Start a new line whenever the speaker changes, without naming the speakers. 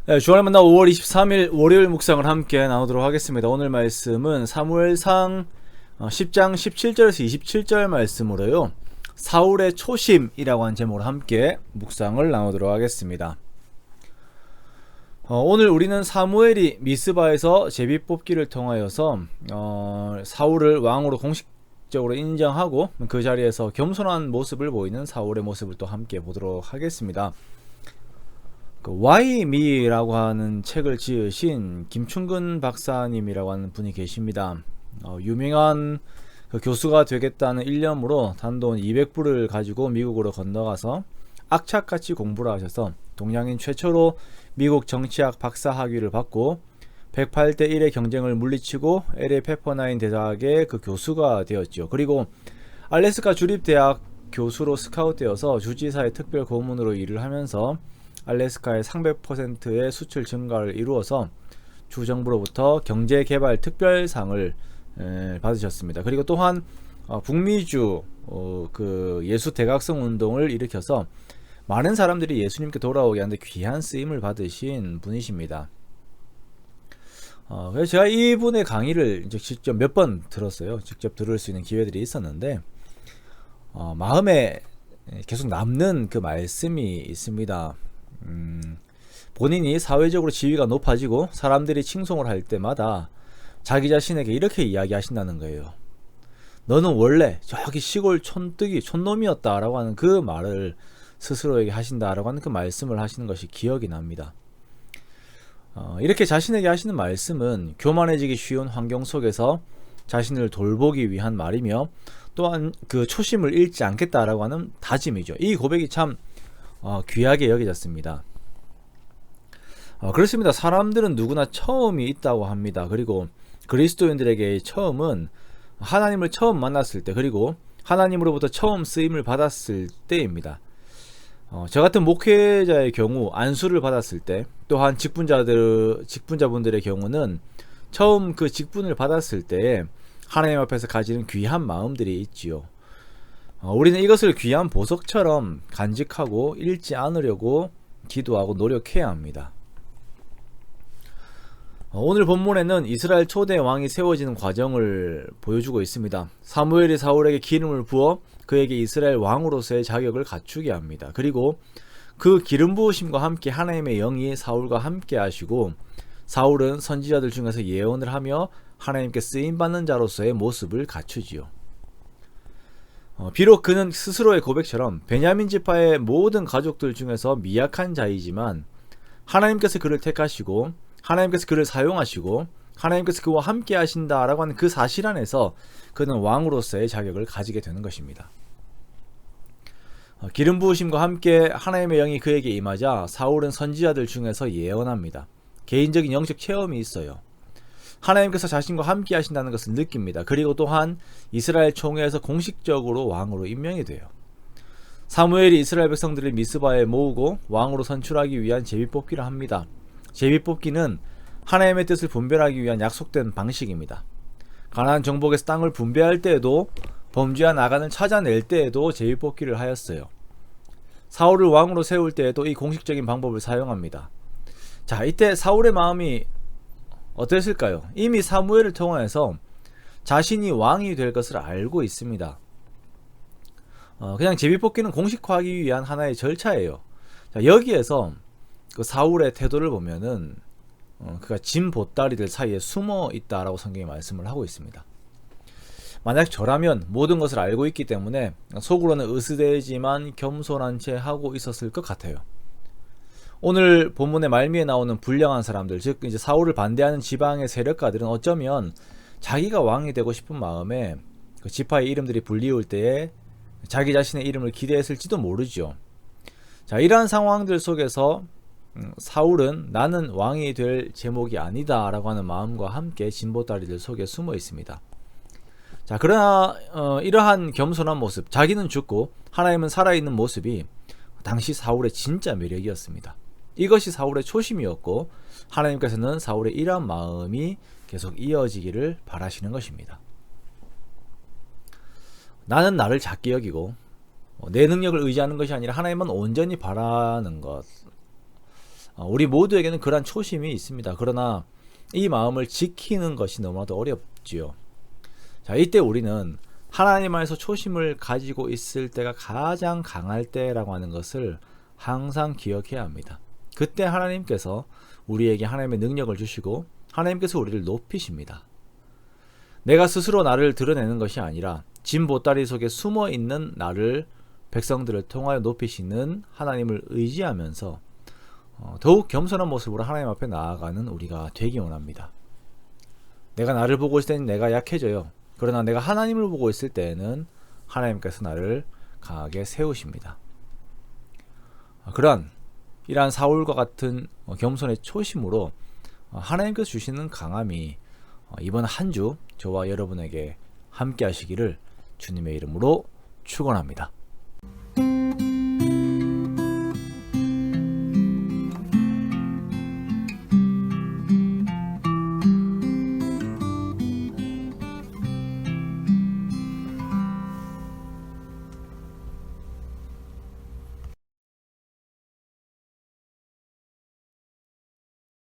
네, 주안의 만나 5월 23일 월요일 묵상을 함께 나누도록 하겠습니다. 오늘 말씀은 사무엘상 10장 17절에서 27절 말씀으로요. 사울의 초심이라고 하는 제목으로 함께 묵상을 나누도록 하겠습니다. 오늘 우리는 사무엘이 미스바에서 제비뽑기를 통하여서 사울을 왕으로 공식적으로 인정하고 그 자리에서 겸손한 모습을 보이는 사울의 모습을 또 함께 보도록 하겠습니다. Why Me라고 하는 책을 지으신 김충근 박사님이라고 하는 분이 계십니다. 유명한 교수가 되겠다는 일념으로 단돈 200불을 가지고 미국으로 건너가서 악착같이 공부를 하셔서 동양인 최초로 미국 정치학 박사 학위를 받고 108대 1의 경쟁을 물리치고 LA 페퍼나인 대학의 그 교수가 되었죠. 그리고 알래스카 주립대학 교수로 스카웃되어서 주지사의 특별 고문으로 일을 하면서 알래스카의 300%의 수출 증가를 이루어서 주정부로부터 경제개발 특별상을 받으셨습니다. 그리고 또한 북미주 그 예수 대각성 운동을 일으켜서 많은 사람들이 예수님께 돌아오게 하는데 귀한 쓰임을 받으신 분이십니다. 그래서 제가 이분의 강의를 이제 직접 몇 번 들었어요. 직접 들을 수 있는 기회들이 있었는데 마음에 계속 남는 그 말씀이 있습니다. 본인이 사회적으로 지위가 높아지고 사람들이 칭송을 할 때마다 자기 자신에게 이렇게 이야기하신다는 거예요. 너는 원래 저기 시골 촌뜨기 촌놈이었다 라고 하는 그 말을 스스로에게 하신다라고 하는 그 말씀을 하시는 것이 기억이 납니다. 이렇게 자신에게 하시는 말씀은 교만해지기 쉬운 환경 속에서 자신을 돌보기 위한 말이며 또한 그 초심을 잃지 않겠다라고 하는 다짐이죠. 이 고백이 참 귀하게 여겨졌습니다. 그렇습니다. 사람들은 누구나 처음이 있다고 합니다. 그리고 그리스도인들에게 처음은 하나님을 처음 만났을 때, 그리고 하나님으로부터 처음 쓰임을 받았을 때입니다. 저 같은 목회자의 경우 안수를 받았을 때, 또한 직분자분들의 경우는 처음 그 직분을 받았을 때 하나님 앞에서 가지는 귀한 마음들이 있지요. 우리는 이것을 귀한 보석처럼 간직하고 잃지 않으려고 기도하고 노력해야 합니다. 오늘 본문에는 이스라엘 초대 왕이 세워지는 과정을 보여주고 있습니다. 사무엘이 사울에게 기름을 부어 그에게 이스라엘 왕으로서의 자격을 갖추게 합니다. 그리고 그 기름 부으심과 함께 하나님의 영이 사울과 함께 하시고 사울은 선지자들 중에서 예언을 하며 하나님께 쓰임받는 자로서의 모습을 갖추지요. 비록 그는 스스로의 고백처럼 베냐민 지파의 모든 가족들 중에서 미약한 자이지만 하나님께서 그를 택하시고 하나님께서 그를 사용하시고 하나님께서 그와 함께 하신다라고 하는 그 사실 안에서 그는 왕으로서의 자격을 가지게 되는 것입니다. 기름 부으심과 함께 하나님의 영이 그에게 임하자 사울은 선지자들 중에서 예언합니다. 개인적인 영적 체험이 있어요. 하나님께서 자신과 함께 하신다는 것을 느낍니다. 그리고 또한 이스라엘 총회에서 공식적으로 왕으로 임명이 돼요. 사무엘이 이스라엘 백성들을 미스바에 모으고 왕으로 선출하기 위한 제비뽑기를 합니다. 제비뽑기는 하나님의 뜻을 분별하기 위한 약속된 방식입니다. 가나안 정복에서 땅을 분배할 때에도 범죄한 아간을 찾아낼 때에도 제비뽑기를 하였어요. 사울을 왕으로 세울 때에도 이 공식적인 방법을 사용합니다. 자, 이때 사울의 마음이 어땠을까요? 이미 사무엘을 통해서 자신이 왕이 될 것을 알고 있습니다. 그냥 제비뽑기는 공식화하기 위한 하나의 절차예요. 자, 여기에서 그 사울의 태도를 보면은 그가 진 보따리들 사이에 숨어 있다라고 성경이 말씀을 하고 있습니다. 만약 저라면 모든 것을 알고 있기 때문에 속으로는 으스대지만 겸손한 채 하고 있었을 것 같아요. 오늘 본문의 말미에 나오는 불량한 사람들, 즉 이제 사울을 반대하는 지방의 세력가들은 어쩌면 자기가 왕이 되고 싶은 마음에 그 지파의 이름들이 불리울 때에 자기 자신의 이름을 기대했을지도 모르죠. 자, 이러한 상황들 속에서 사울은 나는 왕이 될 제목이 아니다 라고 하는 마음과 함께 진보다리들 속에 숨어 있습니다. 자, 그러나 이러한 겸손한 모습, 자기는 죽고 하나님은 살아있는 모습이 당시 사울의 진짜 매력이었습니다. 이것이 사울의 초심이었고 하나님께서는 사울의 이러한 마음이 계속 이어지기를 바라시는 것입니다. 나는 나를 작게 여기고 내 능력을 의지하는 것이 아니라 하나님만 온전히 바라는 것, 우리 모두에게는 그러한 초심이 있습니다. 그러나 이 마음을 지키는 것이 너무나도 어렵지요. 자, 이때 우리는 하나님 안에서 초심을 가지고 있을 때가 가장 강할 때라고 하는 것을 항상 기억해야 합니다. 그때 하나님께서 우리에게 하나님의 능력을 주시고 하나님께서 우리를 높이십니다. 내가 스스로 나를 드러내는 것이 아니라 진 보따리 속에 숨어 있는 나를 백성들을 통하여 높이시는 하나님을 의지하면서 더욱 겸손한 모습으로 하나님 앞에 나아가는 우리가 되기 원합니다. 내가 나를 보고 있을 때는 내가 약해져요. 그러나 내가 하나님을 보고 있을 때에는 하나님께서 나를 강하게 세우십니다. 이러한 사울과 같은 겸손의 초심으로 하나님께서 주시는 강함이 이번 한 주 저와 여러분에게 함께 하시기를 주님의 이름으로 축원합니다.